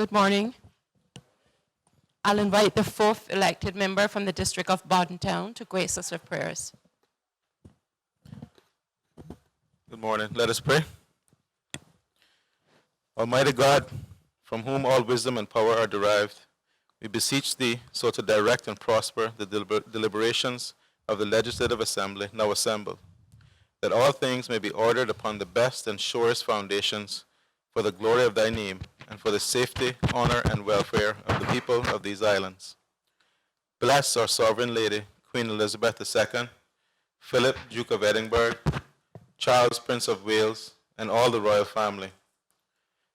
Good morning. I'll invite the fourth elected member from the District of Bordentown to grace us with prayers. Good morning. Let us pray. Almighty God, from whom all wisdom and power are derived, we beseech thee so to direct and prosper the deliberations of the Legislative Assembly now assembled, that all things may be ordered upon the best and surest foundations for the glory of thy name and for the safety, honor, and welfare of the people of these islands. Bless our sovereign lady, Queen Elizabeth II, Philip, Duke of Edinburgh, Charles, Prince of Wales, and all the royal family.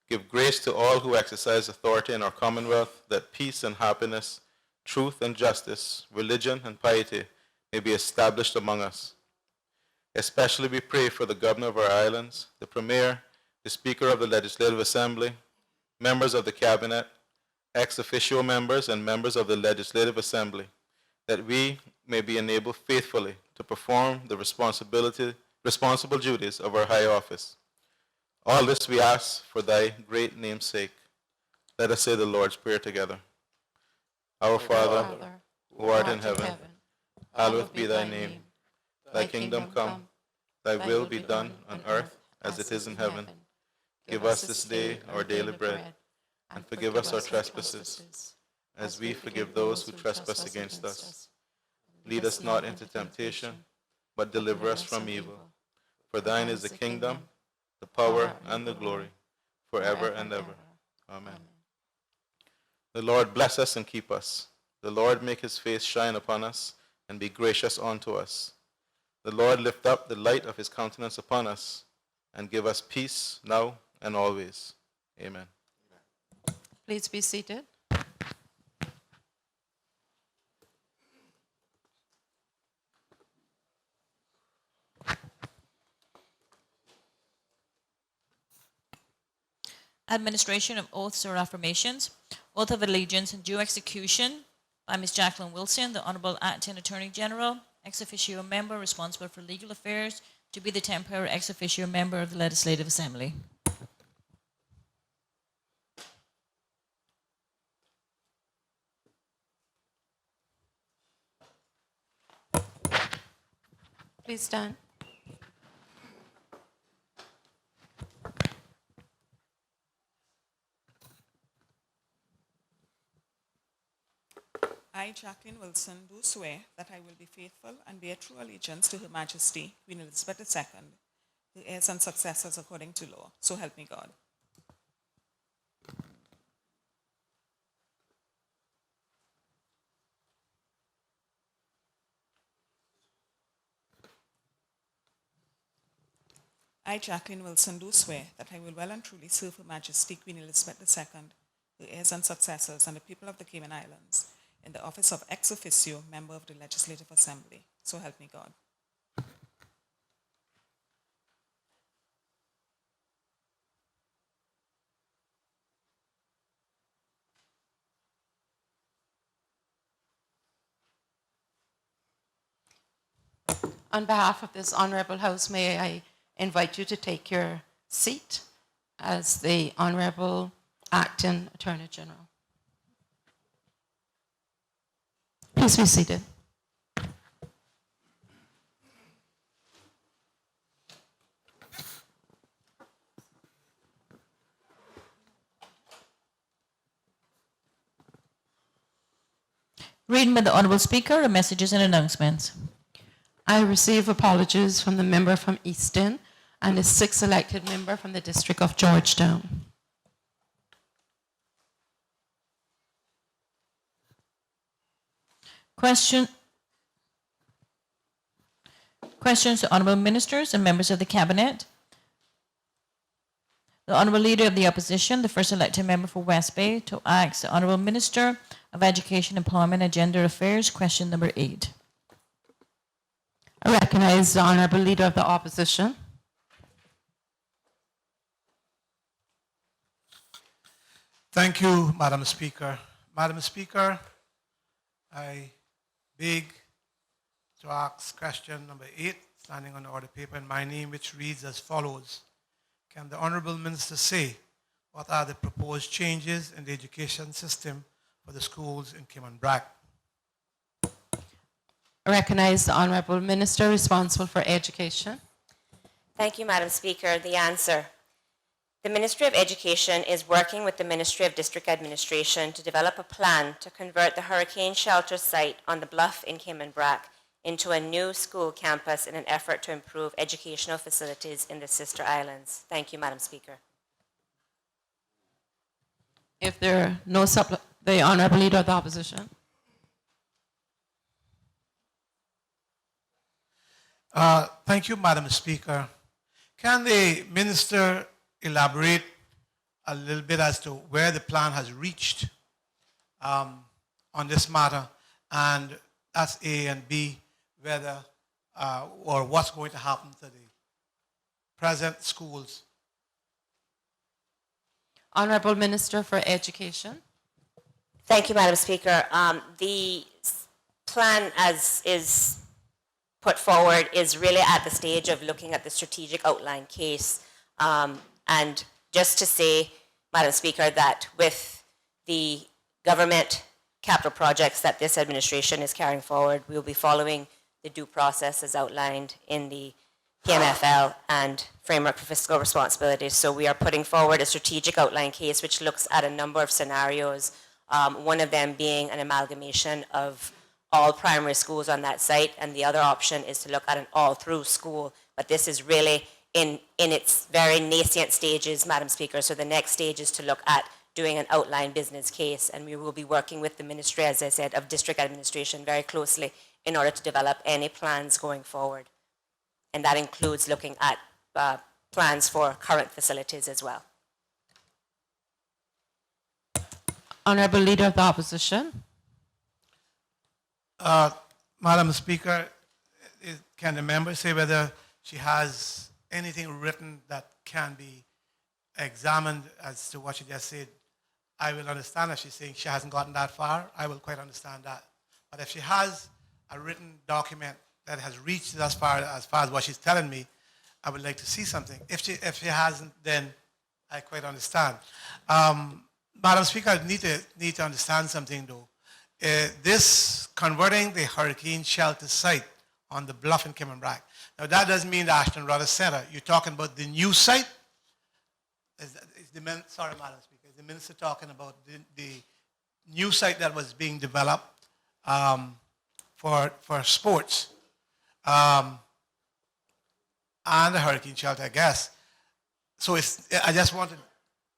Give grace to all who exercise authority in our Commonwealth, that peace and happiness, truth and justice, religion and piety may be established among us. Especially we pray for the governor of our islands, the premier, the speaker of the Legislative Assembly, members of the cabinet, ex officio members, and members of the Legislative Assembly, that we may be enabled faithfully to perform the responsible duties of our high office. All this we ask for thy great name's sake. Let us say the Lord's Prayer together. Our Father, who art in heaven, hallowed be thy name. Thy kingdom come, thy will be done on earth as it is in heaven. Give us this day our daily bread, and forgive us our trespasses, as we forgive those who trespass against us. Lead us not into temptation, but deliver us from evil. For thine is the kingdom, the power, and the glory, forever and ever. Amen. The Lord bless us and keep us. The Lord make his face shine upon us and be gracious unto us. The Lord lift up the light of his countenance upon us and give us peace now and always. Amen. Please be seated. Administration of oaths or affirmations. Oath of allegiance and due execution by Ms. Jacqueline Wilson, the Honorable Acting Attorney General, ex officio member responsible for legal affairs, to be the temporary ex officio member of the Legislative Assembly. Please stand. I, Jacqueline Wilson, do swear that I will be faithful and bear true allegiance to Her Majesty, Queen Elizabeth II, the heirs and successors according to law. So help me God. I, Jacqueline Wilson, do swear that I will well and truly serve Her Majesty, Queen Elizabeth II, the heirs and successors, and the people of the Cayman Islands, in the office of ex officio member of the Legislative Assembly. So help me God. On behalf of this Honourable House, may I invite you to take your seat as the Honourable Acting Attorney General. Please be seated. Reading by the Honourable Speaker, the messages and announcements. I receive apologies from the member from Easton and the sixth elected member from the District of Georgetown. Questions to Honourable Ministers and members of the Cabinet. The Honourable Leader of the Opposition, the first elected member for West Bay, to ask the Honourable Minister of Education, Employment and Gender Affairs, question number 8. I recognize the Honourable Leader of the Opposition. Thank you, Madam Speaker. Madam Speaker, I beg to ask question number 8, standing on the order paper in my name, which reads as follows. Can the Honourable Minister say what are the proposed changes in the education system for the schools in Cayman Brac? I recognize the Honourable Minister responsible for education. Thank you, Madam Speaker. The answer. The Ministry of Education is working with the Ministry of District Administration to develop a plan to convert the hurricane shelter site on the bluff in Cayman Brac into a new school campus in an effort to improve educational facilities in the sister islands. Thank you, Madam Speaker. If there are no the Honourable Leader of the Opposition. Thank you, Madam Speaker. Can the Minister elaborate a little bit as to where the plan has reached on this matter, and that's A, and B, whether or what's going to happen to the present schools? Honourable Minister for Education. Thank you, Madam Speaker. The plan as is put forward is really at the stage of looking at the strategic outline case. And just to say, Madam Speaker, that with the government capital projects that this administration is carrying forward, we will be following the due process as outlined in the PMFL and Framework for Fiscal Responsibility. So we are putting forward a strategic outline case which looks at a number of scenarios, one of them being an amalgamation of all primary schools on that site, and the other option is to look at an all-through school. But this is really in its very nascent stages, Madam Speaker. So the next stage is to look at doing an outline business case, and we will be working with the Ministry, as I said, of District Administration very closely in order to develop any plans going forward. And that includes looking at plans for current facilities as well. Honourable Leader of the Opposition. Madam Speaker, can the member say whether she has anything written that can be examined as to what she just said? I will understand if she's saying she hasn't gotten that far. I will quite understand that. But if she has a written document that has reached as far as what she's telling me, I would like to see something. If she hasn't, then I quite understand. Madam Speaker, I need to understand something though. This converting the hurricane shelter site on the bluff in Cayman Brac. Now that doesn't mean the Ashton Rudder Center. You're talking about the new site? Sorry, Madam Speaker. Is the minister talking about the new site that was being developed for sports and the hurricane shelter, I guess. So I just want to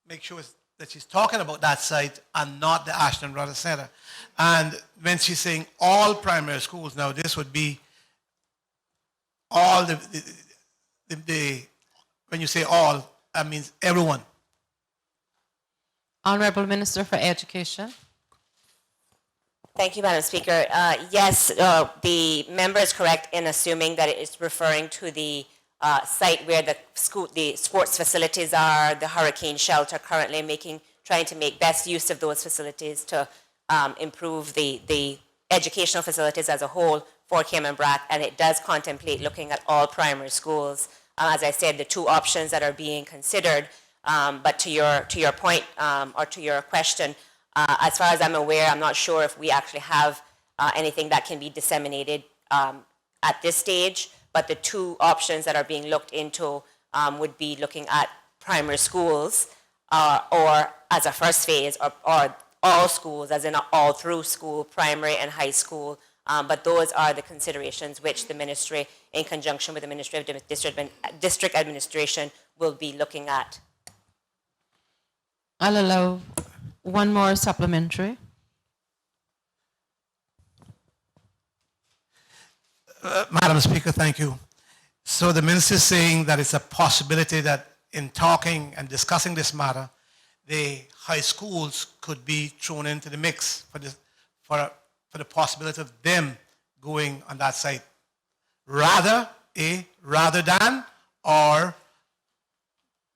make sure that she's talking about that site and not the Ashton Rudder Center. And when she's saying all primary schools, now this would be all when you say all, that means everyone. Honourable Minister for Education. Thank you, Madam Speaker. Yes, the member is correct in assuming that it is referring to the site where the sports facilities are, the hurricane shelter, currently trying to make best use of those facilities to improve the educational facilities as a whole for Cayman Brac, and it does contemplate looking at all primary schools. As I said, the two options that are being considered, but to your point or to your question, as far as I'm aware, I'm not sure if we actually have anything that can be disseminated at this stage, but the two options that are being looked into would be looking at primary schools or as a first phase, or all schools, as in an all-through school, primary and high school. But those are the considerations which the ministry, in conjunction with the Ministry of District Administration, will be looking at. I'll allow one more supplementary. Madam Speaker, thank you. So the minister is saying that it's a possibility that in talking and discussing this matter, the high schools could be thrown into the mix for the possibility of them going on that site. Rather than, or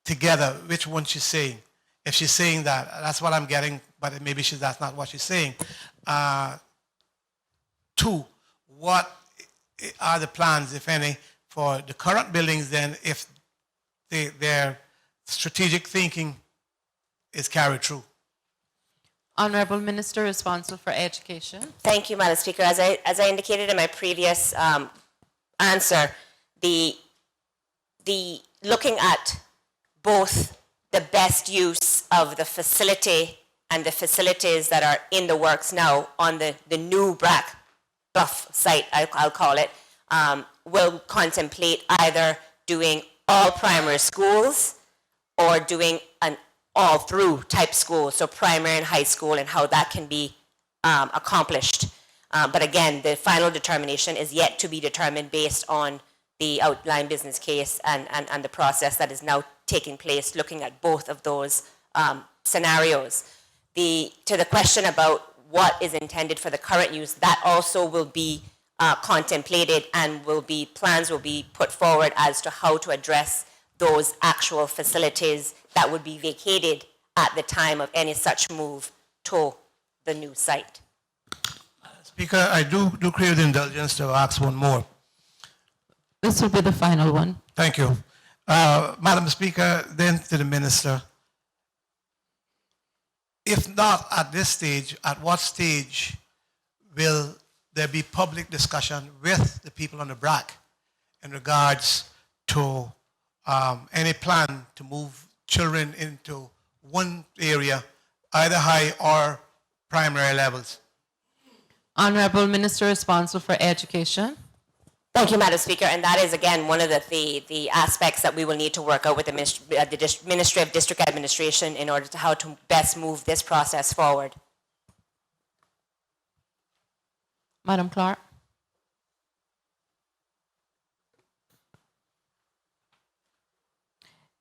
together, which one she's saying? If she's saying that, that's what I'm getting, but maybe that's not what she's saying. Two, what are the plans, if any, for the current buildings then, if their strategic thinking is carried through. Honourable Minister responsible for education. Thank you, Madam Speaker. As I indicated in my previous answer, the looking at both the best use of the facility and the facilities that are in the works now on the new BRAC Bluff site, I'll call it, will contemplate either doing all primary schools or doing an all-through type school, so primary and high school, and how that can be accomplished. But again, the final determination is yet to be determined based on the outline business case and the process that is now taking place, looking at both of those scenarios. To the question about what is intended for the current use, that also will be contemplated, and plans will be put forward as to how to address those actual facilities that would be vacated at the time of any such move to the new site. Speaker, I do crave the indulgence to ask one more. This will be the final one. Thank you. Madam Speaker, then to the Minister. If not at this stage, at what stage will there be public discussion with the people on the BRAC in regards to any plan to move children into one area, either high or primary levels? Honourable Minister responsible for education. Thank you, Madam Speaker. And that is, again, one of the aspects that we will need to work out with the Ministry of District Administration in order to how to best move this process forward. Madam Clerk.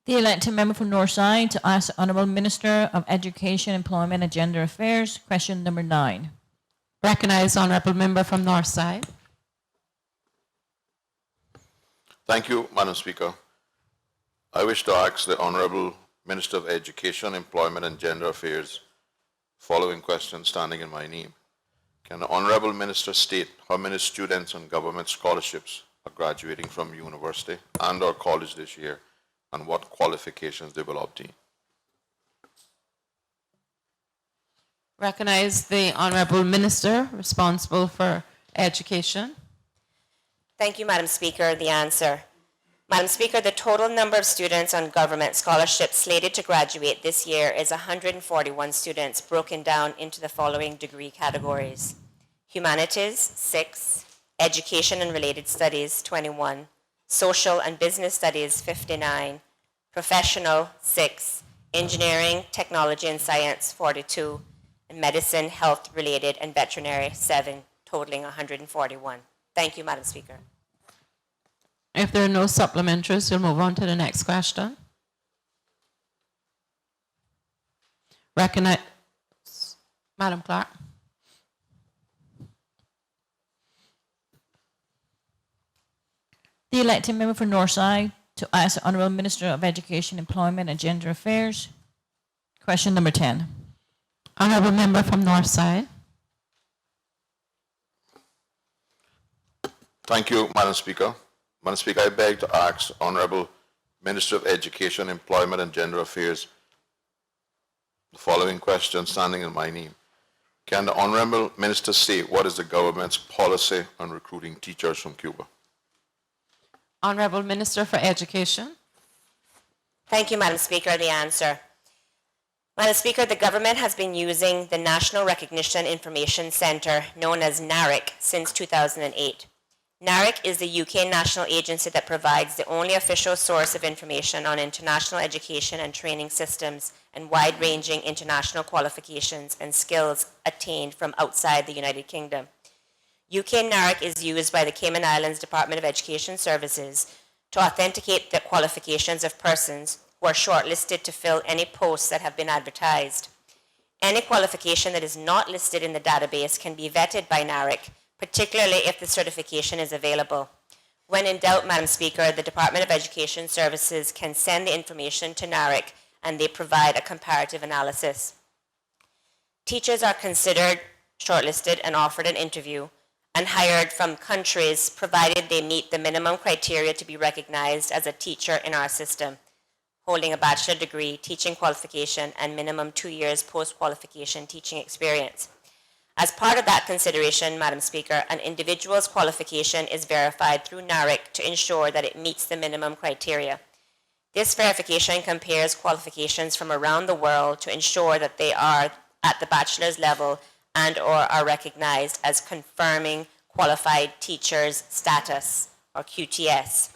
The elected member for Northside to ask the Honourable Minister of Education, Employment and Gender Affairs. Question number 9. Recognise Honourable Member from Northside. Thank you, Madam Speaker. I wish to ask the Honourable Minister of Education, Employment and Gender Affairs following question standing in my name. Can the Honourable Minister state how many students on government scholarships are graduating from university and or college this year, and what qualifications they will obtain? Recognise the Honourable Minister responsible for education. Thank you, Madam Speaker. The answer. Madam Speaker, the total number of students on government scholarships slated to graduate this year is 141 students, broken down into the following degree categories: Humanities, 6, Education and Related Studies, 21, Social and Business Studies, 59, Professional, 6, Engineering, Technology and Science, 42, and Medicine, Health Related and Veterinary, 7, totaling 141. Thank you, Madam Speaker. If there are no supplementaries, we'll move on to the next question. Recognize, Madam Clerk. The elected member for Northside to ask the Honourable Minister of Education, Employment and Gender Affairs. Question number 10. Honourable Member from Northside. Thank you, Madam Speaker. Madam Speaker, I beg to ask Honourable Minister of Education, Employment and Gender Affairs the following question standing in my name. Can the Honourable Minister state what is the government's policy on recruiting teachers from Cuba? Honourable Minister for Education. Thank you, Madam Speaker. The answer. Madam Speaker, the government has been using the National Recognition Information Centre, known as NARIC, since 2008. NARIC is the UK national agency that provides the only official source of information on international education and training systems and wide-ranging international qualifications and skills attained from outside the United Kingdom. UK NARIC is used by the Cayman Islands Department of Education Services to authenticate the qualifications of persons who are shortlisted to fill any posts that have been advertised. Any qualification that is not listed in the database can be vetted by NARIC, particularly if the certification is available. When in doubt, Madam Speaker, the Department of Education Services can send the information to NARIC and they provide a comparative analysis. Teachers are considered, shortlisted, and offered an interview and hired from countries provided they meet the minimum criteria to be recognized as a teacher in our system. holding a bachelor degree, teaching qualification, and minimum 2 years post-qualification teaching experience. As part of that consideration, Madam Speaker, an individual's qualification is verified through NARIC to ensure that it meets the minimum criteria. This verification compares qualifications from around the world to ensure that they are at the bachelor's level and/or are recognized as confirming qualified teachers status, or QTS.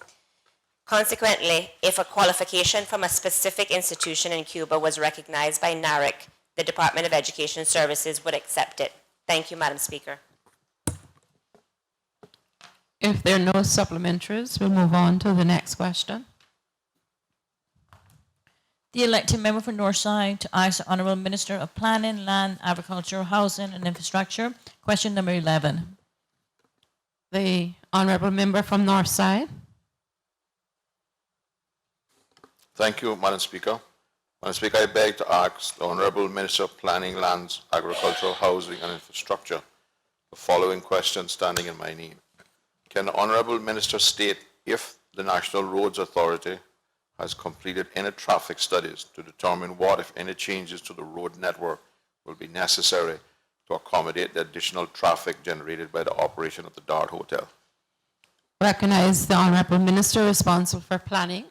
Consequently, if a qualification from a specific institution in Cuba was recognized by NARIC, the Department of Education Services would accept it. Thank you, Madam Speaker. If there are no supplementaries, we'll move on to the next question. The elected member for Northside to ask the Honourable Minister of Planning, Land, Agriculture, Housing and Infrastructure. Question number 11. The honourable member from Northside. Thank you, Madam Speaker. Madam Speaker, I beg to ask the Honourable Minister of Planning, Lands, Agricultural, Housing and Infrastructure the following question standing in my name. Can the Honourable Minister state if the National Roads Authority has completed any traffic studies to determine what, if any, changes to the road network will be necessary to accommodate the additional traffic generated by the operation of the Dart Hotel? Recognize the honourable minister responsible for planning.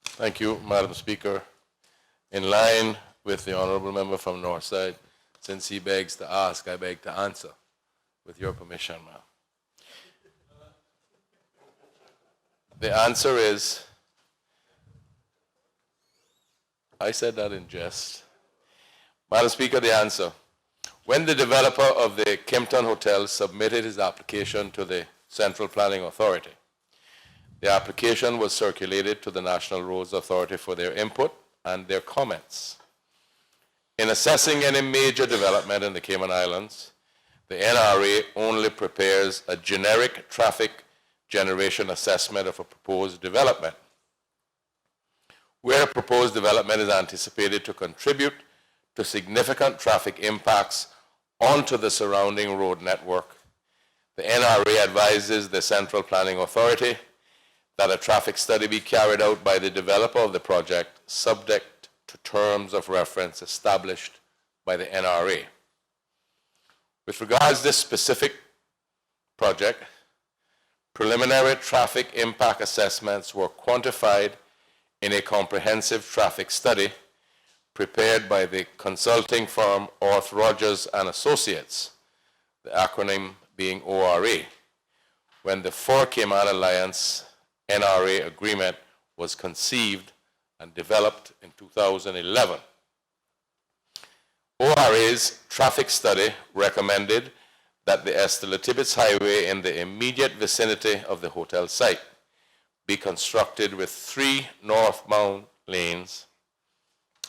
Thank you, Madam Speaker. In line with the honourable member from Northside, since he begs to ask, I beg to answer, with your permission, ma'am. The answer is, I said that in jest. Madam Speaker, the answer. When the developer of the Kimpton Hotel submitted his application to the Central Planning Authority, the application was circulated to the National Roads Authority for their input and their comments. In assessing any major development in the Cayman Islands, the NRA only prepares a generic traffic generation assessment of a proposed development. Where a proposed development is anticipated to contribute to significant traffic impacts onto the surrounding road network, the NRA advises the Central Planning Authority that a traffic study be carried out by the developer of the project subject to terms of reference established by the NRA. With regards to this specific project, preliminary traffic impact assessments were quantified in a comprehensive traffic study prepared by the consulting firm Orth Rogers and Associates, the acronym being ORA, when the For Cayman Alliance NRA agreement was conceived and developed in 2011. ORA's traffic study recommended that the Estela-Tibbetts Highway in the immediate vicinity of the hotel site be constructed with 3 northbound lanes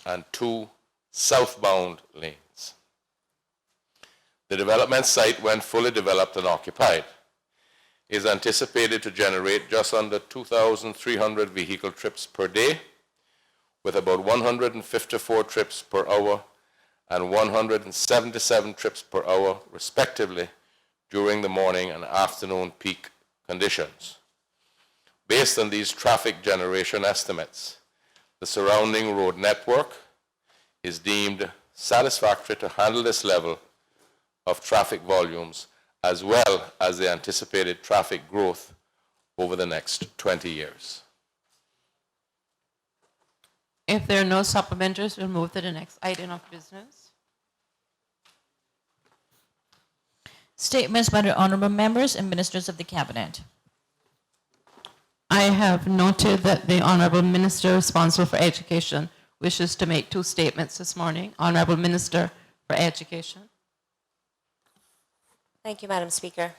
and 2 southbound lanes. The development site, when fully developed and occupied, is anticipated to generate just under 2,300 vehicle trips per day, with about 154 trips per hour and 177 trips per hour, respectively, during the morning and afternoon peak conditions. Based on these traffic generation estimates, the surrounding road network is deemed satisfactory to handle this level of traffic volumes as well as the anticipated traffic growth over the next 20 years. If there are no supplementaries, we'll move to the next item of business. Statements by the honourable members and ministers of the Cabinet. I have noted that the honourable minister responsible for education wishes to make 2 statements this morning. Honourable Minister for Education. Thank you, Madam Speaker.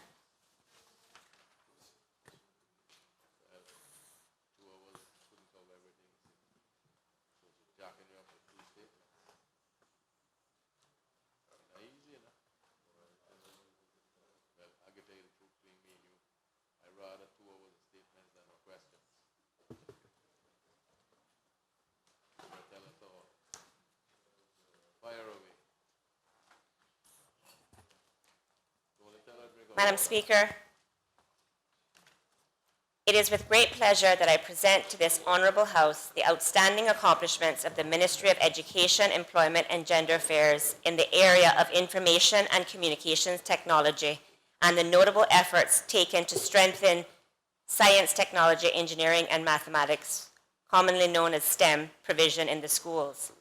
Madam Speaker, It is with great pleasure that I present to this honorable House the outstanding accomplishments of the Ministry of Education, Employment and Gender Affairs in the area of information and communications technology and the notable efforts taken to strengthen science, technology, engineering, and mathematics, commonly known as STEM, provision in the schools.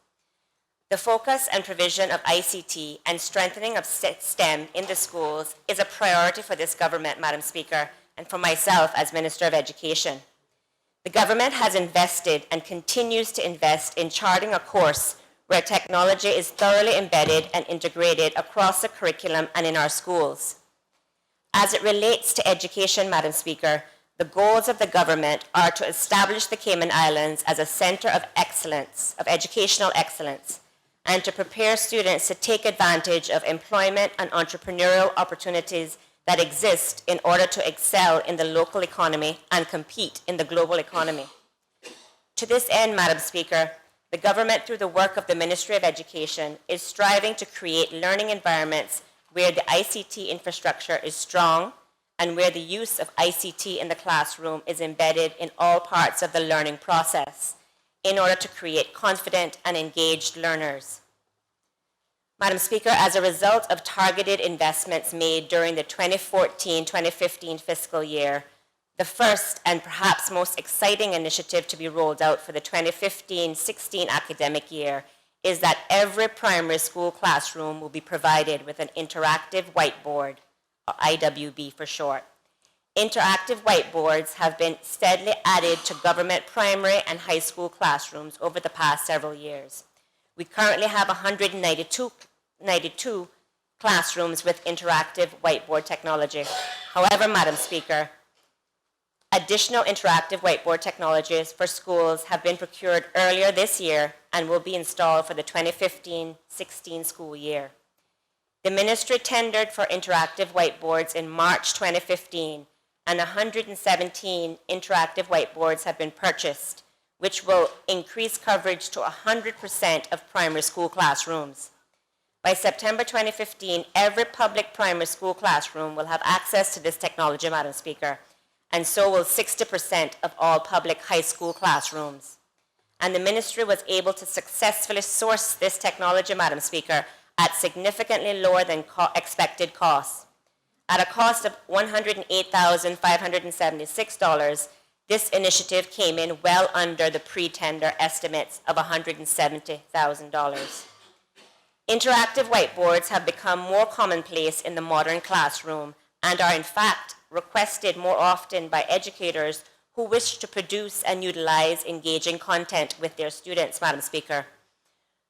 The focus and provision of ICT and strengthening of STEM in the schools is a priority for this government, Madam Speaker, and for myself as Minister of Education. The government has invested and continues to invest in charting a course where technology is thoroughly embedded and integrated across the curriculum and in our schools. As it relates to education, Madam Speaker, the goals of the government are to establish the Cayman Islands as a center of excellence, of educational excellence, and to prepare students to take advantage of employment and entrepreneurial opportunities that exist in order to excel in the local economy and compete in the global economy. To this end, Madam Speaker, the government, through the work of the Ministry of Education, is striving to create learning environments where the ICT infrastructure is strong and where the use of ICT in the classroom is embedded in all parts of the learning process in order to create confident and engaged learners. Madam Speaker, as a result of targeted investments made during the 2014-2015 fiscal year, the first and perhaps most exciting initiative to be rolled out for the 2015-16 academic year is that every primary school classroom will be provided with an interactive whiteboard, or IWB for short. Interactive whiteboards have been steadily added to government primary and high school classrooms over the past several years. We currently have 192 classrooms with interactive whiteboard technology. However, Madam Speaker, additional interactive whiteboard technologies for schools have been procured earlier this year and will be installed for the 2015-16 school year. The ministry tendered for interactive whiteboards in March 2015, and 117 interactive whiteboards have been purchased, which will increase coverage to 100% of primary school classrooms. By September 2015, every public primary school classroom will have access to this technology, Madam Speaker, and so will 60% of all public high school classrooms. And the ministry was able to successfully source this technology, Madam Speaker, at significantly lower than expected costs. At a cost of $108,576, this initiative came in well under the pre-tender estimates of $170,000. Interactive whiteboards have become more commonplace in the modern classroom and are in fact requested more often by educators who wish to produce and utilize engaging content with their students, Madam Speaker.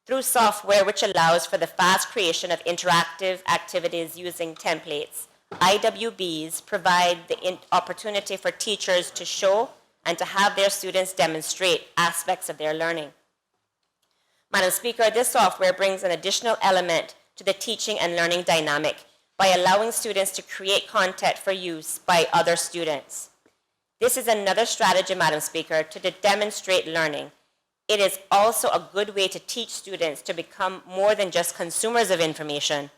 Through software which allows for the fast creation of interactive activities using templates, IWBs provide the opportunity for teachers to show and to have their students demonstrate aspects of their learning. Madam Speaker, this software brings an additional element to the teaching and learning dynamic by allowing students to create content for use by other students. This is another strategy, Madam Speaker, to demonstrate learning. It is also a good way to teach students to become more than just consumers of information,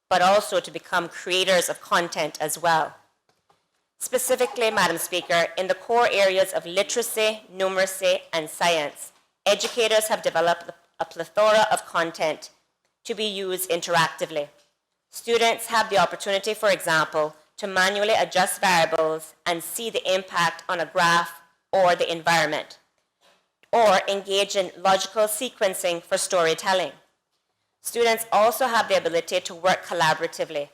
but also to become creators of content as well. Specifically, Madam Speaker, in the core areas of literacy, numeracy, and science, educators have developed a plethora of content to be used interactively. Students have the opportunity, for example, to manually adjust variables and see the impact on a graph or the environment, or engage in logical sequencing for storytelling. Students also have the ability to work collaboratively,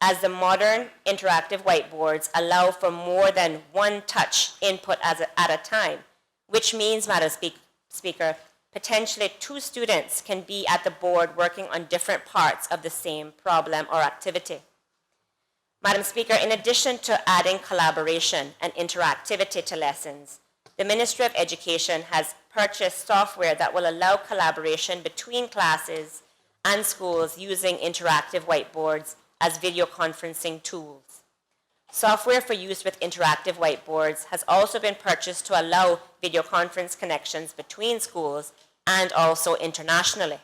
as the modern interactive whiteboards allow for more than one touch input at a time, which means, Madam Speaker, potentially two students can be at the board working on different parts of the same problem or activity. Madam Speaker, in addition to adding collaboration and interactivity to lessons, the Ministry of Education has purchased software that will allow collaboration between classes and schools using interactive whiteboards as video conferencing tools. Software for use with interactive whiteboards has also been purchased to allow video conference connections between schools and also internationally.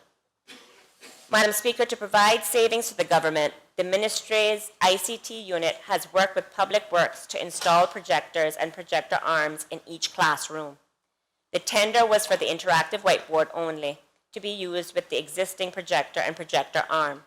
Madam Speaker, to provide savings to the government, the Ministry's ICT unit has worked with Public Works to install projectors and projector arms in each classroom. The tender was for the interactive whiteboard only, to be used with the existing projector and projector arm.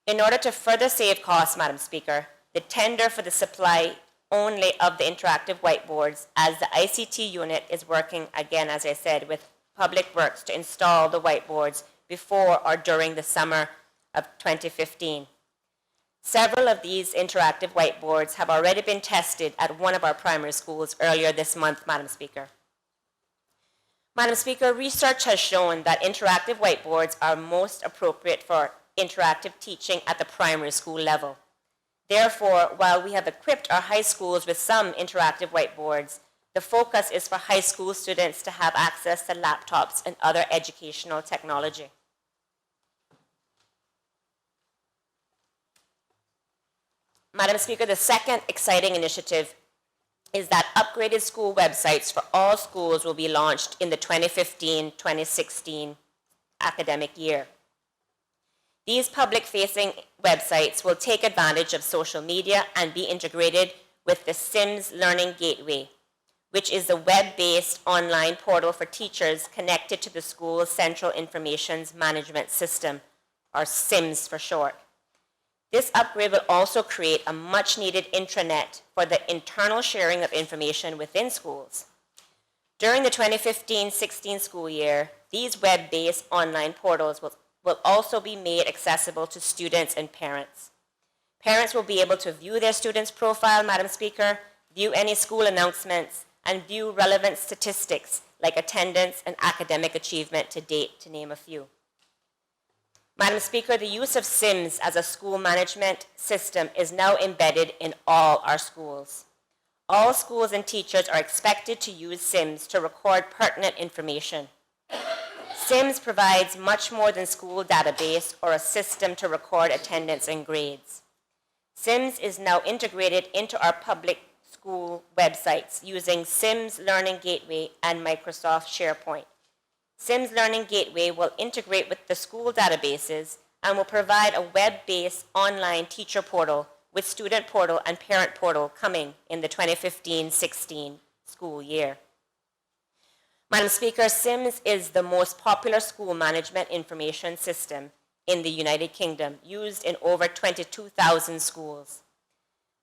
In order to further save costs, Madam Speaker, the tender for the supply only of the interactive whiteboards, as the ICT unit is working, again, as I said, with Public Works to install the whiteboards before or during the summer of 2015. Several of these interactive whiteboards have already been tested at one of our primary schools earlier this month, Madam Speaker. Madam Speaker, research has shown that interactive whiteboards are most appropriate for interactive teaching at the primary school level. Therefore, while we have equipped our high schools with some interactive whiteboards, the focus is for high school students to have access to laptops and other educational technology. Madam Speaker, the second exciting initiative is that upgraded school websites for all schools will be launched in the 2015-2016 academic year. These public-facing websites will take advantage of social media and be integrated with the SIMS Learning Gateway, which is the web-based online portal for teachers connected to the school's Central Information Management System, or SIMS for short. This upgrade will also create a much-needed intranet for the internal sharing of information within schools. During the 2015-16 school year, these web-based online portals will also be made accessible to students and parents. Parents will be able to view their students' profile, Madam Speaker, view any school announcements, and view relevant statistics like attendance and academic achievement to date, to name a few. Madam Speaker, the use of SIMS as a school management system is now embedded in all our schools. All schools and teachers are expected to use SIMS to record pertinent information. SIMS provides much more than school database or a system to record attendance and grades. SIMS is now integrated into our public school websites using SIMS Learning Gateway and Microsoft SharePoint. SIMS Learning Gateway will integrate with the school databases and will provide a web-based online teacher portal with student portal and parent portal coming in the 2015-16 school year. Madam Speaker, SIMS is the most popular school management information system in the United Kingdom, used in over 22,000 schools.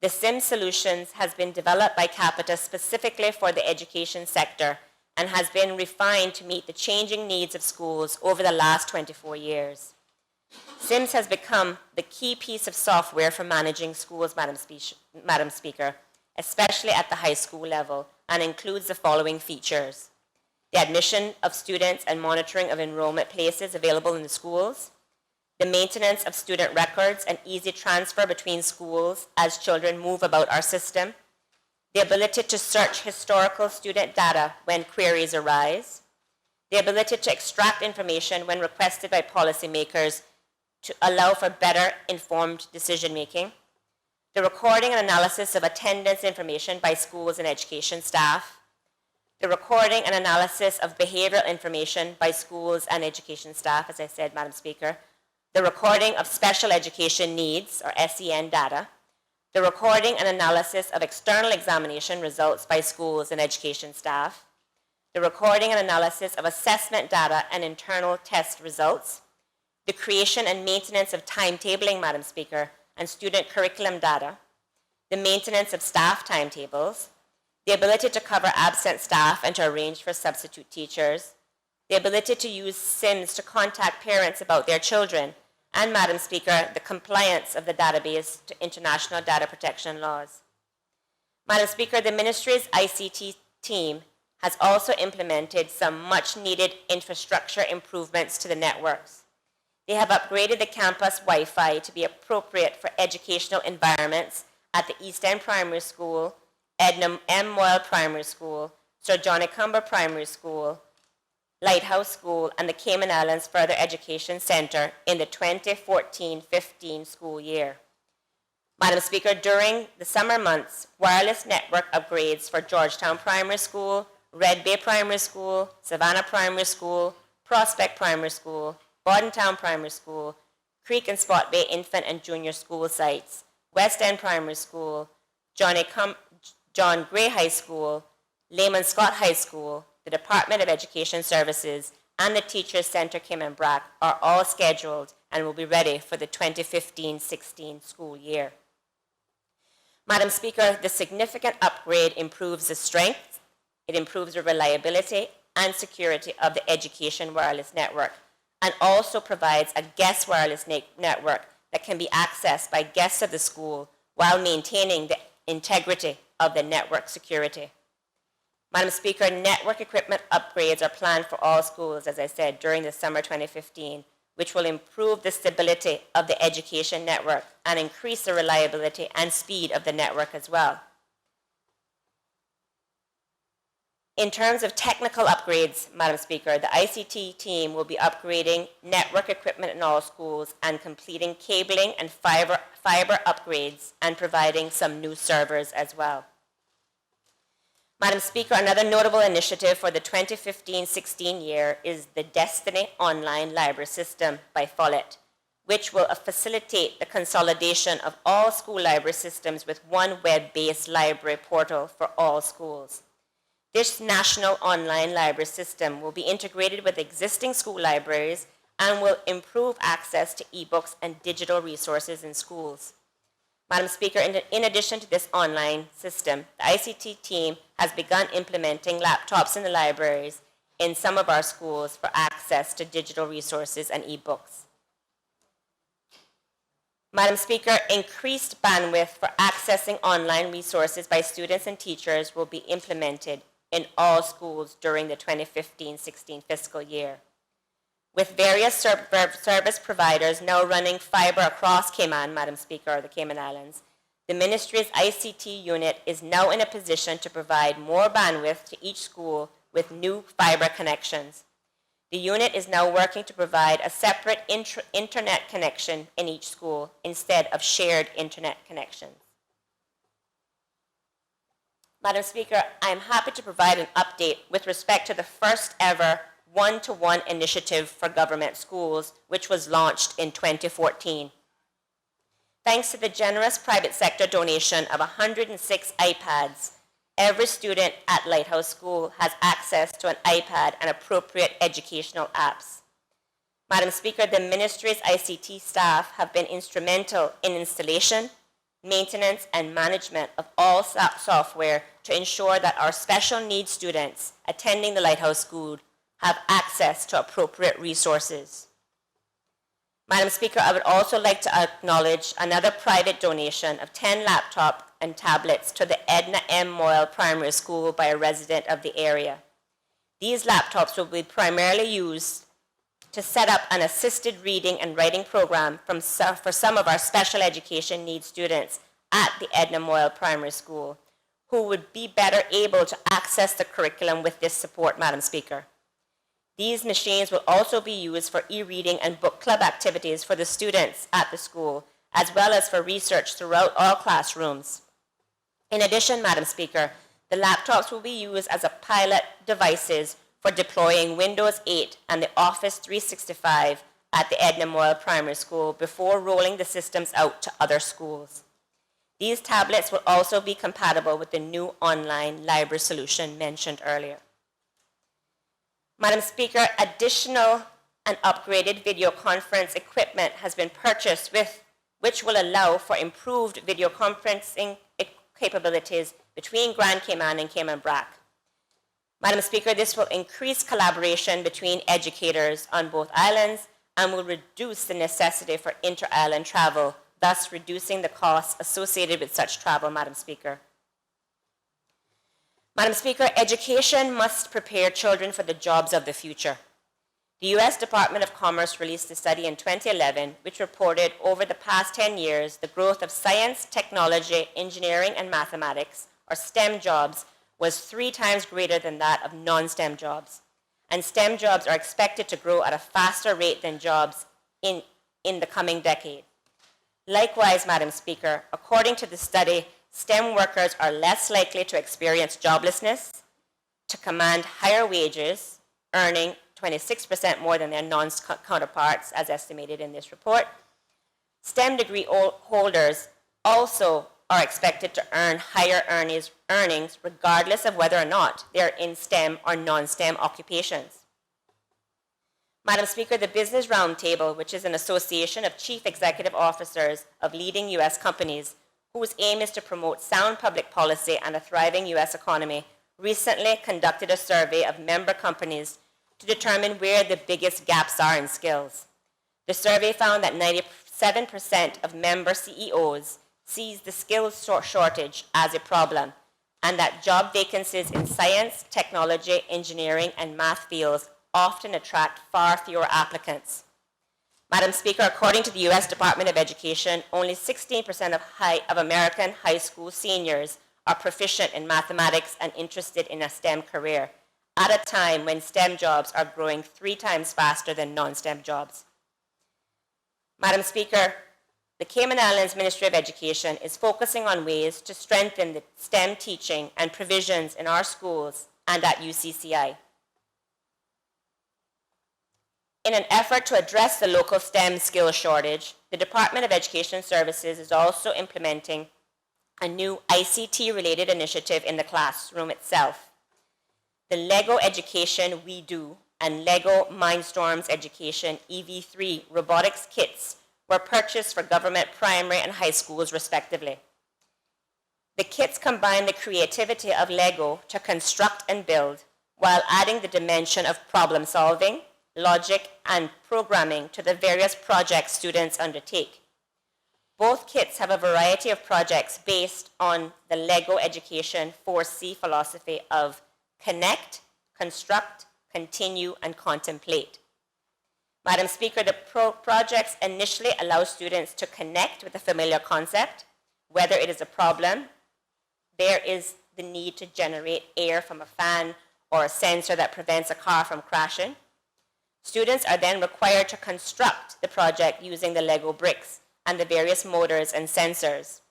The SIMS solutions has been developed by Capita specifically for the education sector and has been refined to meet the changing needs of schools over the last 24 years. SIMS has become the key piece of software for managing schools, Madam Speaker, especially at the high school level, and includes the following features: the admission of students and monitoring of enrollment places available in the schools, the maintenance of student records and easy transfer between schools as children move about our system, the ability to search historical student data when queries arise, the ability to extract information when requested by policymakers to allow for better informed decision-making, the recording and analysis of attendance information by schools and education staff, the recording and analysis of behavioral information by schools and education staff, as I said, Madam Speaker, the recording of special education needs, or SEN data, the recording and analysis of external examination results by schools and education staff, the recording and analysis of assessment data and internal test results, the creation and maintenance of timetabling, Madam Speaker, and student curriculum data, the maintenance of staff timetables, the ability to cover absent staff and to arrange for substitute teachers, the ability to use SIMS to contact parents about their children, and, Madam Speaker, the compliance of the database to international data protection laws. Madam Speaker, the Ministry's ICT team has also implemented some much-needed infrastructure improvements to the networks. They have upgraded the campus Wi-Fi to be appropriate for educational environments at the East End Primary School, Edna M. Moyle Primary School, Sir John Icumber Primary School, Lighthouse School, and the Cayman Islands Further Education Center in the 2014-15 school year. Madam Speaker, during the summer months, wireless network upgrades for Georgetown Primary School, Red Bay Primary School, Savannah Primary School, Prospect Primary School, Bordentown Primary School, Creek and Spot Bay Infant and Junior School sites, West End Primary School, John Gray High School, Lehman Scott High School, the Department of Education Services, and the Teachers Centre Cayman Brac are all scheduled and will be ready for the 2015-16 school year. Madam Speaker, the significant upgrade improves the strength, it improves the reliability and security of the education wireless network, and also provides a guest wireless network that can be accessed by guests of the school while maintaining the integrity of the network security. Madam Speaker, network equipment upgrades are planned for all schools, as I said, during the summer 2015, which will improve the stability of the education network and increase the reliability and speed of the network as well. In terms of technical upgrades, Madam Speaker, the ICT team will be upgrading network equipment in all schools and completing cabling and fiber upgrades and providing some new servers as well. Madam Speaker, another notable initiative for the 2015-16 year is the Destiny Online Library System by Follett, which will facilitate the consolidation of all school library systems with one web-based library portal for all schools. This national online library system will be integrated with existing school libraries and will improve access to ebooks and digital resources in schools. Madam Speaker, in addition to this online system, the ICT team has begun implementing laptops in the libraries in some of our schools for access to digital resources and ebooks. Madam Speaker, increased bandwidth for accessing online resources by students and teachers will be implemented in all schools during the 2015-16 fiscal year. With various service providers now running fiber across Cayman, Madam Speaker, or the Cayman Islands, the Ministry's ICT unit is now in a position to provide more bandwidth to each school with new fiber connections. The unit is now working to provide a separate internet connection in each school instead of shared internet connections. Madam Speaker, I am happy to provide an update with respect to the first ever one-to-one initiative for government schools, which was launched in 2014. Thanks to the generous private sector donation of 106 iPads, every student at Lighthouse School has access to an iPad and appropriate educational apps. Madam Speaker, the Ministry's ICT staff have been instrumental in installation, maintenance, and management of all software to ensure that our special needs students attending the Lighthouse School have access to appropriate resources. Madam Speaker, I would also like to acknowledge another private donation of 10 laptops and tablets to the Edna M. Moyle Primary School by a resident of the area. These laptops will be primarily used to set up an assisted reading and writing program for some of our special education needs students at the Edna Moyle Primary School, who would be better able to access the curriculum with this support, Madam Speaker. These machines will also be used for e-reading and book club activities for the students at the school, as well as for research throughout all classrooms. In addition, Madam Speaker, the laptops will be used as a pilot devices for deploying Windows 8 and the Office 365 at the Edna Moyle Primary School before rolling the systems out to other schools. These tablets will also be compatible with the new online library solution mentioned earlier. Madam Speaker, additional and upgraded video conference equipment has been purchased which will allow for improved video conferencing capabilities between Grand Cayman and Cayman Brac. Madam Speaker, this will increase collaboration between educators on both islands and will reduce the necessity for inter-island travel, thus reducing the costs associated with such travel, Madam Speaker. Madam Speaker, education must prepare children for the jobs of the future. The U.S. Department of Commerce released a study in 2011 which reported over the past 10 years the growth of science, technology, engineering, and mathematics, or STEM jobs, was 3 times greater than that of non-STEM jobs. And STEM jobs are expected to grow at a faster rate than jobs in the coming decade. Likewise, Madam Speaker, according to the study, STEM workers are less likely to experience joblessness, to command higher wages, earning 26% more than their non-counterparts, as estimated in this report, STEM degree holders also are expected to earn higher earnings regardless of whether or not they are in STEM or non-STEM occupations. Madam Speaker, the Business Roundtable, which is an association of chief executive officers of leading U.S. companies whose aim is to promote sound public policy and a thriving U.S. economy, recently conducted a survey of member companies to determine where the biggest gaps are in skills. The survey found that 97% of member CEOs sees the skills shortage as a problem, and that job vacancies in science, technology, engineering, and math fields often attract far fewer applicants. Madam Speaker, according to the U.S. Department of Education, only 16% of American high school seniors are proficient in mathematics and interested in a STEM career, at a time when STEM jobs are growing 3 times faster than non-STEM jobs. Madam Speaker, the Cayman Islands Ministry of Education is focusing on ways to strengthen the STEM teaching and provisions in our schools and at UCCI. In an effort to address the local STEM skills shortage, the Department of Education Services is also implementing a new ICT-related initiative in the classroom itself. The LEGO Education We Do and LEGO Mindstorms Education EV3 robotics kits were purchased for government primary and high schools respectively. The kits combine the creativity of LEGO to construct and build while adding the dimension of problem solving, logic, and programming to the various projects students undertake. Both kits have a variety of projects based on the LEGO Education 4C philosophy of connect, construct, continue, and contemplate. Madam Speaker, the projects initially allow students to connect with a familiar concept, whether it is a problem, there is the need to generate air from a fan or a sensor that prevents a car from crashing. Students are then required to construct the project using the LEGO bricks and the various motors and sensors.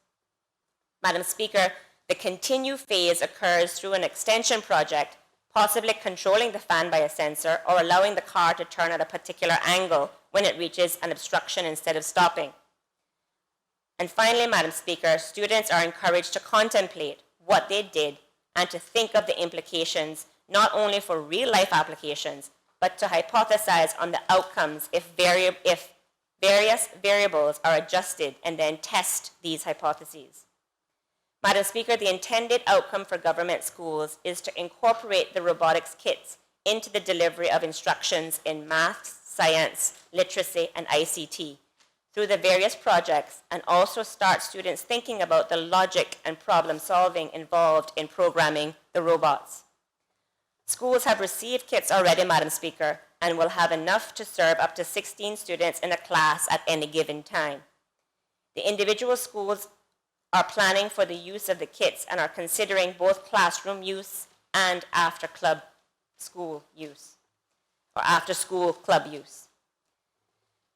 Madam Speaker, the continue phase occurs through an extension project, possibly controlling the fan by a sensor or allowing the car to turn at a particular angle when it reaches an obstruction instead of stopping. And finally, Madam Speaker, students are encouraged to contemplate what they did and to think of the implications not only for real-life applications, but to hypothesize on the outcomes if various variables are adjusted and then test these hypotheses. Madam Speaker, the intended outcome for government schools is to incorporate the robotics kits into the delivery of instructions in math, science, literacy, and ICT through the various projects, and also start students thinking about the logic and problem solving involved in programming the robots. Schools have received kits already, Madam Speaker, and will have enough to serve up to 16 students in a class at any given time. The individual schools are planning for the use of the kits and are considering both classroom use and after school club use.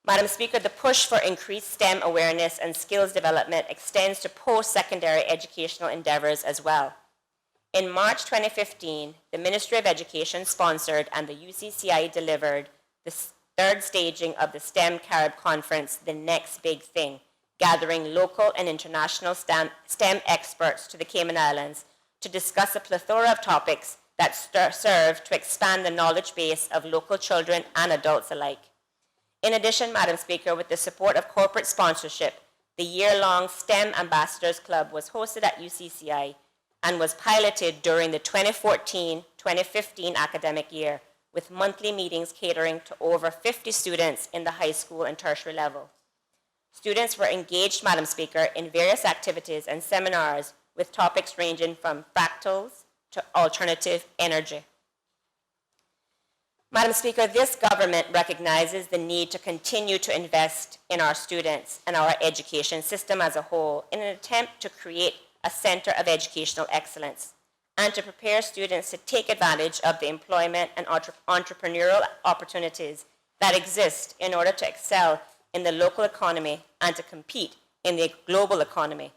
Madam Speaker, the push for increased STEM awareness and skills development extends to post-secondary educational endeavors as well. In March 2015, the Ministry of Education sponsored and the UCCI delivered the third staging of the STEM Carib Conference, The Next Big Thing, gathering local and international STEM experts to the Cayman Islands to discuss a plethora of topics that serve to expand the knowledge base of local children and adults alike. In addition, Madam Speaker, with the support of corporate sponsorship, the year-long STEM Ambassadors Club was hosted at UCCI and was piloted during the 2014-2015 academic year, with monthly meetings catering to over 50 students in the high school and tertiary level. Students were engaged, Madam Speaker, in various activities and seminars with topics ranging from fractals to alternative energy. Madam Speaker, this government recognizes the need to continue to invest in our students and our education system as a whole in an attempt to create a center of educational excellence and to prepare students to take advantage of the employment and entrepreneurial opportunities that exist in order to excel in the local economy and to compete in the global economy.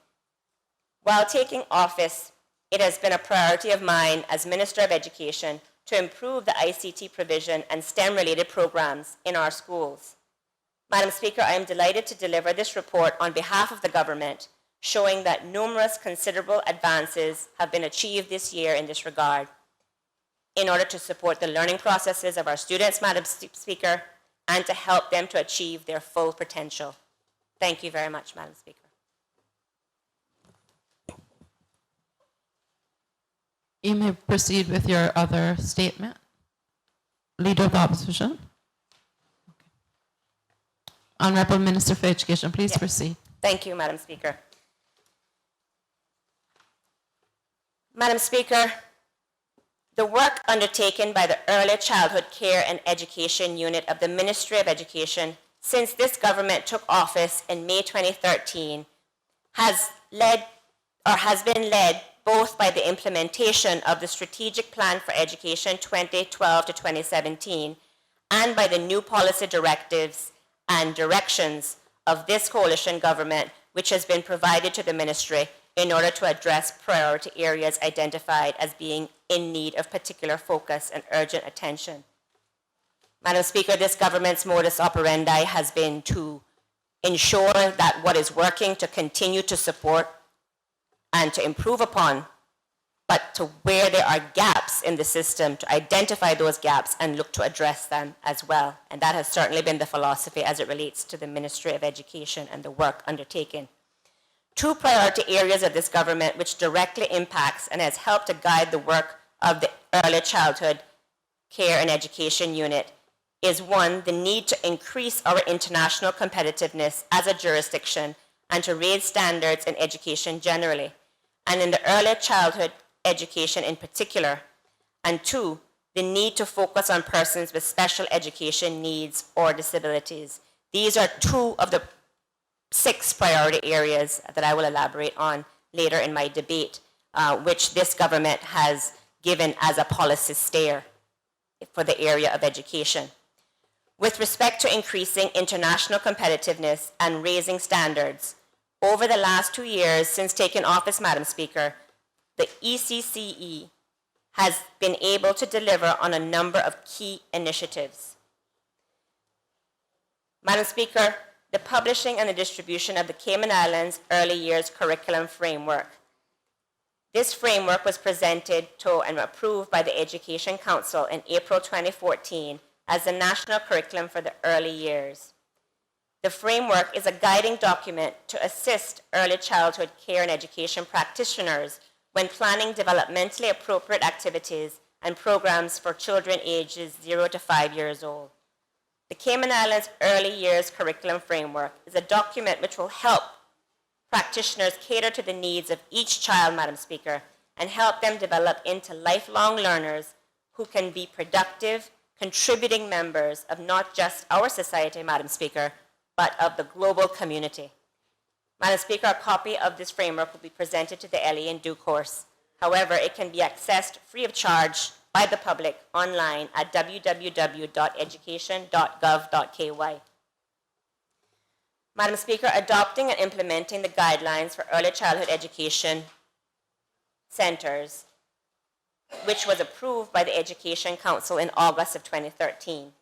While taking office, it has been a priority of mine as Minister of Education to improve the ICT provision and STEM-related programs in our schools. Madam Speaker, I am delighted to deliver this report on behalf of the government, showing that numerous considerable advances have been achieved this year in this regard in order to support the learning processes of our students, Madam Speaker, and to help them to achieve their full potential. Thank you very much, Madam Speaker. You may proceed with your other statement. Leader of the Opposition. Okay. Honorable Minister for Education, please proceed. Thank you, Madam Speaker. Madam Speaker, the work undertaken by the Early Childhood Care and Education Unit of the Ministry of Education since this government took office in May 2013 has been led both by the implementation of the Strategic Plan for Education 2012 to 2017 and by the new policy directives and directions of this coalition government, which has been provided to the ministry in order to address priority areas identified as being in need of particular focus and urgent attention. Madam Speaker, this government's modus operandi has been to ensure that what is working to continue to support and to improve upon, but to where there are gaps in the system, to identify those gaps and look to address them as well. And that has certainly been the philosophy as it relates to the Ministry of Education and the work undertaken. Two priority areas of this government which directly impacts and has helped to guide the work of the Early Childhood Care and Education Unit is one, the need to increase our international competitiveness as a jurisdiction and to raise standards in education generally, and in the early childhood education in particular. And two, the need to focus on persons with special education needs or disabilities. These are two of the 6 priority areas that I will elaborate on later in my debate, which this government has given as a policy steer for the area of education. With respect to increasing international competitiveness and raising standards, over the last 2 years since taking office, Madam Speaker, the ECCE has been able to deliver on a number of key initiatives. Madam Speaker, the publishing and the distribution of the Cayman Islands Early Years Curriculum Framework. This framework was presented to and approved by the Education Council in April 2014 as the National Curriculum for the Early Years. The framework is a guiding document to assist early childhood care and education practitioners when planning developmentally appropriate activities and programs for children ages 0 to 5 years old. The Cayman Islands Early Years Curriculum Framework is a document which will help practitioners cater to the needs of each child, Madam Speaker, and help them develop into lifelong learners who can be productive, contributing members of not just our society, Madam Speaker, but of the global community. Madam Speaker, a copy of this framework will be presented to the LE in due course. However, it can be accessed free of charge by the public online at www.education.gov.ky. Madam Speaker, adopting and implementing the guidelines for early childhood education centers, which was approved by the Education Council in August of 2013,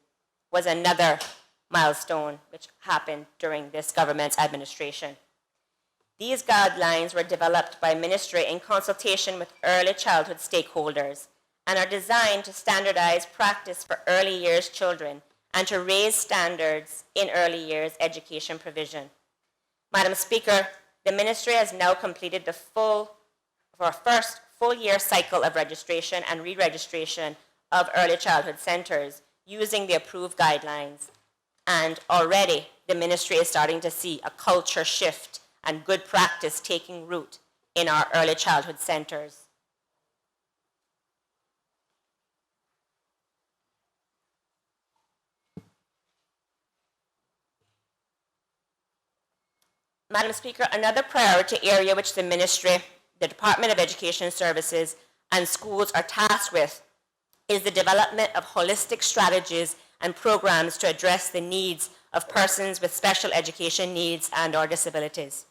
was another milestone which happened during this government's administration. These guidelines were developed by ministry in consultation with early childhood stakeholders and are designed to standardize practice for early years children and to raise standards in early years education provision. Madam Speaker, the ministry has now completed the first full year cycle of registration and re-registration of early childhood centers using the approved guidelines. And already the ministry is starting to see a culture shift and good practice taking root in our early childhood centers. Madam Speaker, another priority area which the ministry, the Department of Education Services, and schools are tasked with is the development of holistic strategies and programs to address the needs of persons with special education needs and/or disabilities.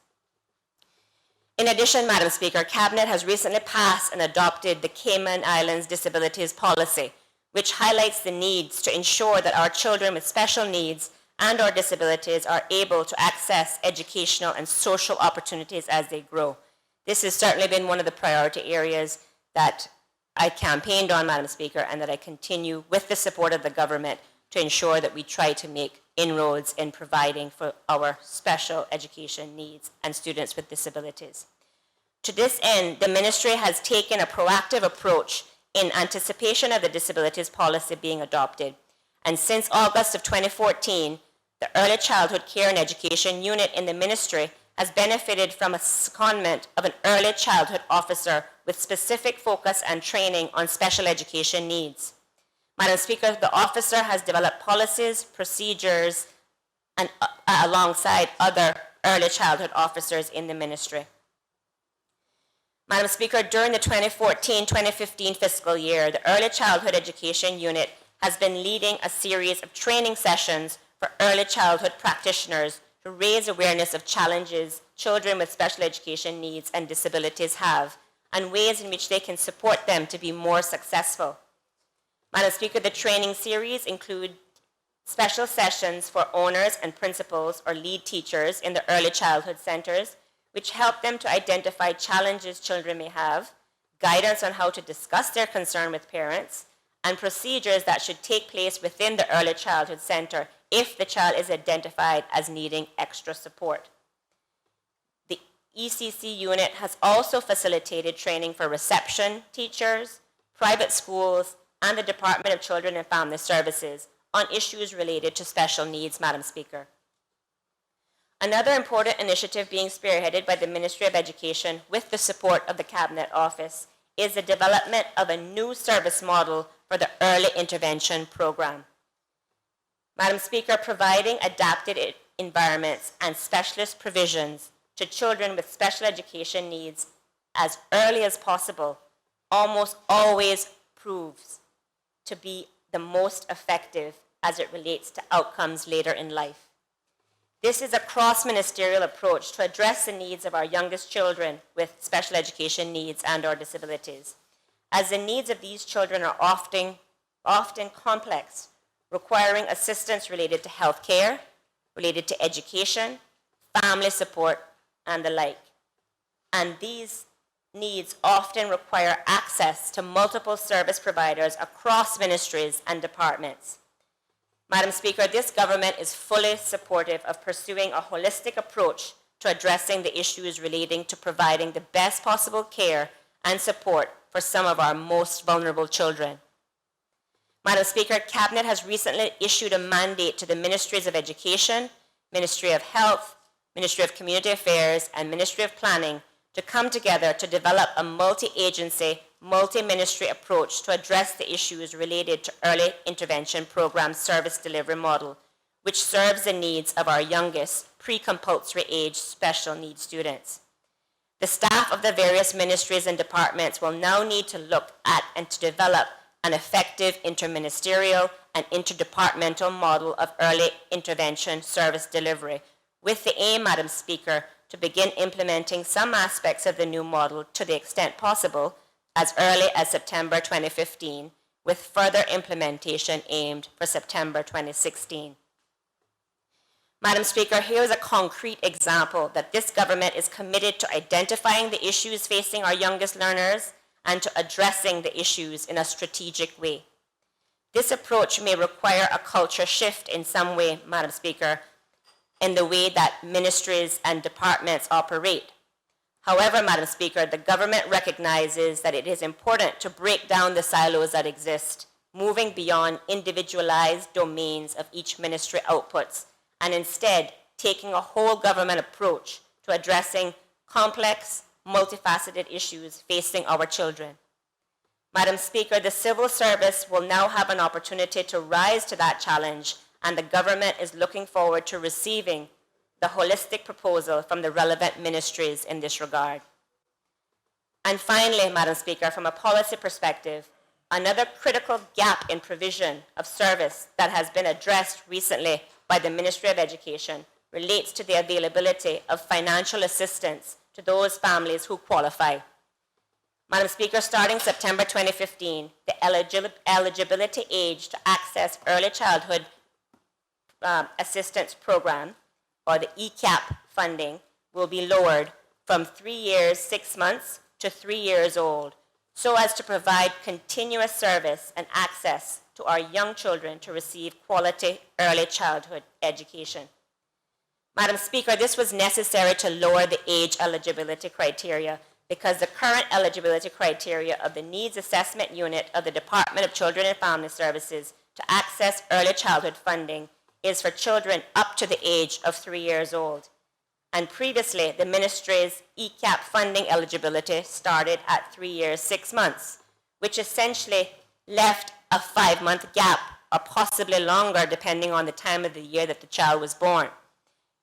In addition, Madam Speaker, Cabinet has recently passed and adopted the Cayman Islands Disabilities Policy, which highlights the needs to ensure that our children with special needs and/or disabilities are able to access educational and social opportunities as they grow. This has certainly been one of the priority areas that I campaigned on, Madam Speaker, and that I continue with the support of the government to ensure that we try to make inroads in providing for our special education needs and students with disabilities. To this end, the Ministry has taken a proactive approach in anticipation of the disabilities policy being adopted. And since August of 2014, the Early Childhood Care and Education Unit in the Ministry has benefited from a secondment of an early childhood officer with specific focus and training on special education needs. Madam Speaker, the officer has developed policies, procedures, and alongside other early childhood officers in the Ministry. Madam Speaker, during the 2014-2015 fiscal year, the Early Childhood Education Unit has been leading a series of training sessions for early childhood practitioners to raise awareness of challenges children with special education needs and disabilities have, and ways in which they can support them to be more successful. Madam Speaker, the training series include special sessions for owners and principals or lead teachers in the early childhood centers, which help them to identify challenges children may have, guidance on how to discuss their concern with parents, and procedures that should take place within the early childhood center if the child is identified as needing extra support. The ECC unit has also facilitated training for reception teachers, private schools, and the Department of Children and Family Services on issues related to special needs, Madam Speaker. Another important initiative being spearheaded by the Ministry of Education with the support of the Cabinet Office is the development of a new service model for the Early Intervention Program. Madam Speaker, providing adapted environments and specialist provisions to children with special education needs as early as possible almost always proves to be the most effective as it relates to outcomes later in life. This is a cross-ministerial approach to address the needs of our youngest children with special education needs and/or disabilities, as the needs of these children are often complex, requiring assistance related to health care, related to education, family support, and the like. And these needs often require access to multiple service providers across ministries and departments. Madam Speaker, this government is fully supportive of pursuing a holistic approach to addressing the issues relating to providing the best possible care and support for some of our most vulnerable children. Madam Speaker, Cabinet has recently issued a mandate to the Ministries of Education, Ministry of Health, Ministry of Community Affairs, and Ministry of Planning to come together to develop a multi-agency, multi-ministry approach to address the issues related to early intervention program service delivery model, which serves the needs of our youngest pre-compulsory age special needs students. The staff of the various ministries and departments will now need to look at and to develop an effective interministerial and interdepartmental model of early intervention service delivery, with the aim, Madam Speaker, to begin implementing some aspects of the new model to the extent possible as early as September 2015, with further implementation aimed for September 2016. Madam Speaker, here is a concrete example that this government is committed to identifying the issues facing our youngest learners and to addressing the issues in a strategic way. This approach may require a culture shift in some way, Madam Speaker, in the way that ministries and departments operate. However, Madam Speaker, the government recognizes that it is important to break down the silos that exist, moving beyond individualized domains of each ministry outputs, and instead taking a whole government approach to addressing complex, multifaceted issues facing our children. Madam Speaker, the civil service will now have an opportunity to rise to that challenge, and the government is looking forward to receiving the holistic proposal from the relevant ministries in this regard. And finally, Madam Speaker, from a policy perspective, another critical gap in provision of service that has been addressed recently by the Ministry of Education relates to the availability of financial assistance to those families who qualify. Madam Speaker, starting September 2015, the eligibility age to access early childhood Assistance Program, or the ECAP funding, will be lowered from 3 years, 6 months to 3 years old, so as to provide continuous service and access to our young children to receive quality early childhood education. Madam Speaker, this was necessary to lower the age eligibility criteria because the current eligibility criteria of the Needs Assessment Unit of the Department of Children and Family Services to access early childhood funding is for children up to the age of 3 years old. And previously, the ministry's ECAP funding eligibility started at 3 years, 6 months, which essentially left a 5-month gap, or possibly longer depending on the time of the year that the child was born,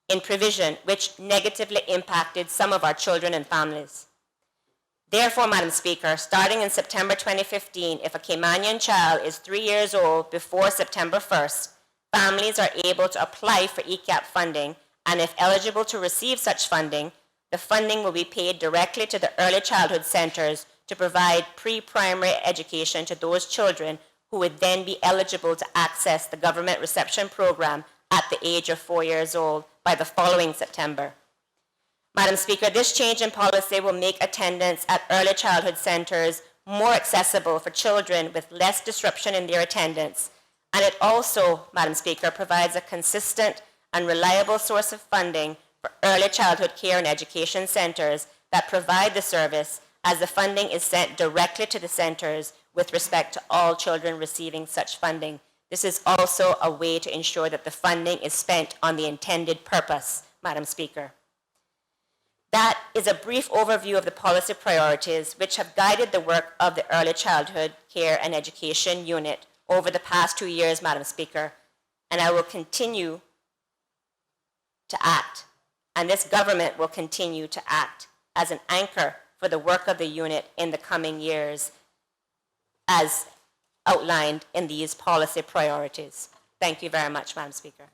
in provision, which negatively impacted some of our children and families. Therefore, Madam Speaker, starting in September 2015, if a Caymanian child is 3 years old before September 1st, families are able to apply for ECAP funding, and if eligible to receive such funding, the funding will be paid directly to the early childhood centers to provide pre-primary education to those children who would then be eligible to access the government reception program at the age of 4 years old by the following September. Madam Speaker, this change in policy will make attendance at early childhood centers more accessible for children with less disruption in their attendance. And it also, Madam Speaker, provides a consistent and reliable source of funding for early childhood care and education centers that provide the service, as the funding is sent directly to the centers with respect to all children receiving such funding. This is also a way to ensure that the funding is spent on the intended purpose, Madam Speaker. That is a brief overview of the policy priorities which have guided the work of the Early Childhood Care and Education Unit over the past 2 years, Madam Speaker, and I will continue to act, and this government will continue to act as an anchor for the work of the unit in the coming years as outlined in these policy priorities. Thank you very much, Madam Speaker.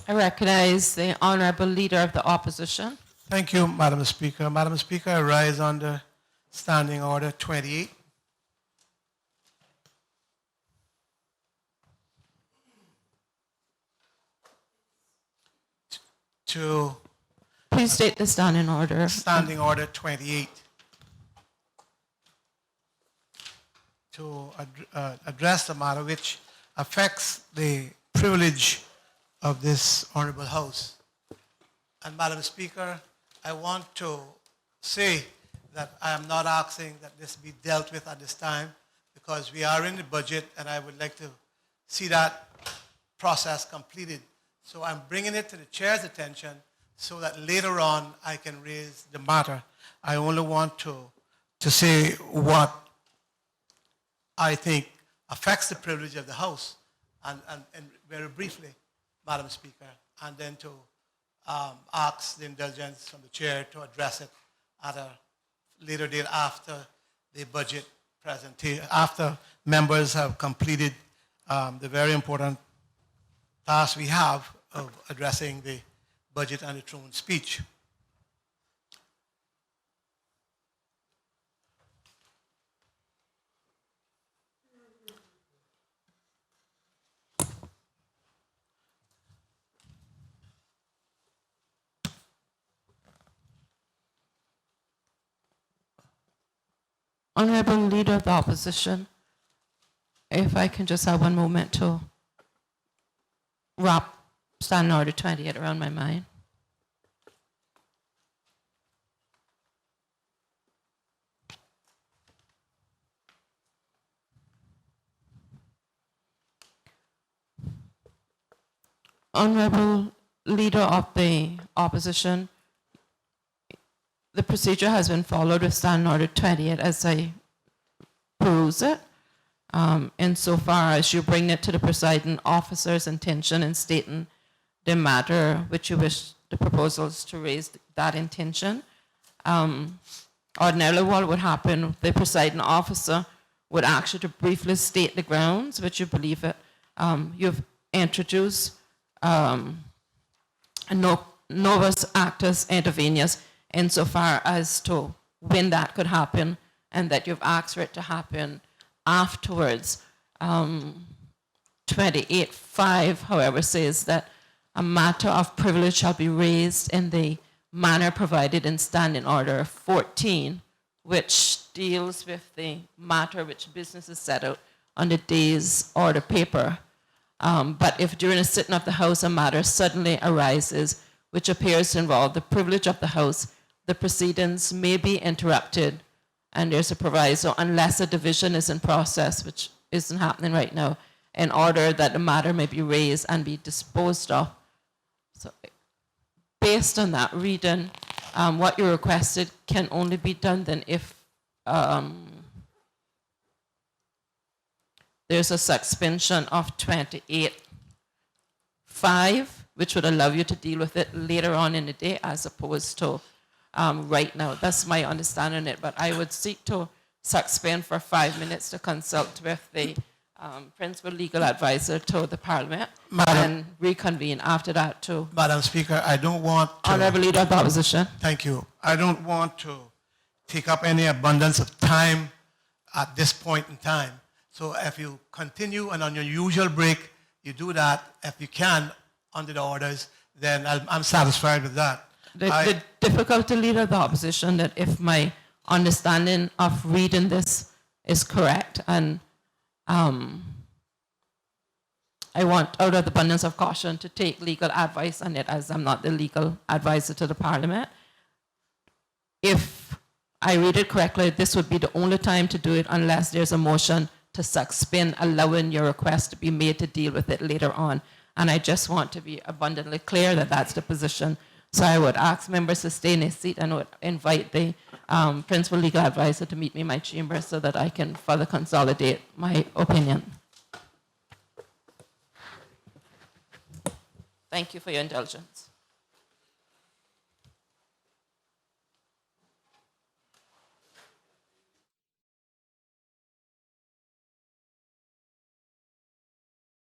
I recognize the Honourable Leader of the Opposition. Thank you, Madam Speaker. Madam Speaker, I rise under Standing Order 28. To Please state the standing order. Standing Order 28. To address the matter which affects the privilege of this Honorable House. And Madam Speaker, I want to say that I am not asking that this be dealt with at this time because we are in the budget and I would like to see that process completed. So I'm bringing it to the Chair's attention so that later on I can raise the matter. I only want to say what I think affects the privilege of the House, and very briefly, Madam Speaker, and then to ask the indulgence from the Chair to address it at a later date after the budget presentation, after members have completed the very important task we have of addressing the budget and the throne speech. Honourable Leader of the Opposition, if I can just have one moment to wrap Standing Order 28 around my mind. Honourable Leader of the Opposition, the procedure has been followed with Standing Order 28 as I peruse it. Insofar as you bring it to the presiding officer's attention and stating the matter which you wish the proposals to raise that intention. Ordinarily what would happen, the presiding officer would ask you to briefly state the grounds which you believe it. You've introduced novus actus intervenius insofar as to when that could happen and that you've asked for it to happen afterwards. 28.5, however, says that a matter of privilege shall be raised in the manner provided in Standing Order 14, which deals with the matter which business is set out on the day's order paper. But if during a sitting of the House a matter suddenly arises which appears to involve the privilege of the House, the proceedings may be interrupted, and there's a proviso unless a division is in process, which isn't happening right now, in order that the matter may be raised and be disposed of. So based on that reading, what you requested can only be done then if there's a suspension of 28.5, which would allow you to deal with it later on in the day as opposed to right now. That's my understanding of it, but I would seek to suspend for 5 minutes to consult with the principal legal advisor to the Parliament and reconvene after that to Madam Speaker, I don't want to... Honourable Leader of the Opposition. Thank you. I don't want to take up any abundance of time at this point in time. So if you continue and on your usual break, you do that, if you can, under the orders, then I'm satisfied with that. The difficulty, Leader of the Opposition, that if my understanding of reading this is correct, and I want, out of the abundance of caution, to take legal advice on it, as I'm not the legal advisor to the Parliament. If I read it correctly, this would be the only time to do it unless there's a motion to suspend, allowing your request to be made to deal with it later on. And I just want to be abundantly clear that that's the position. So I would ask members to stay in their seat and would invite the principal legal advisor to meet me in my chamber so that I can further consolidate my opinion. Thank you for your indulgence.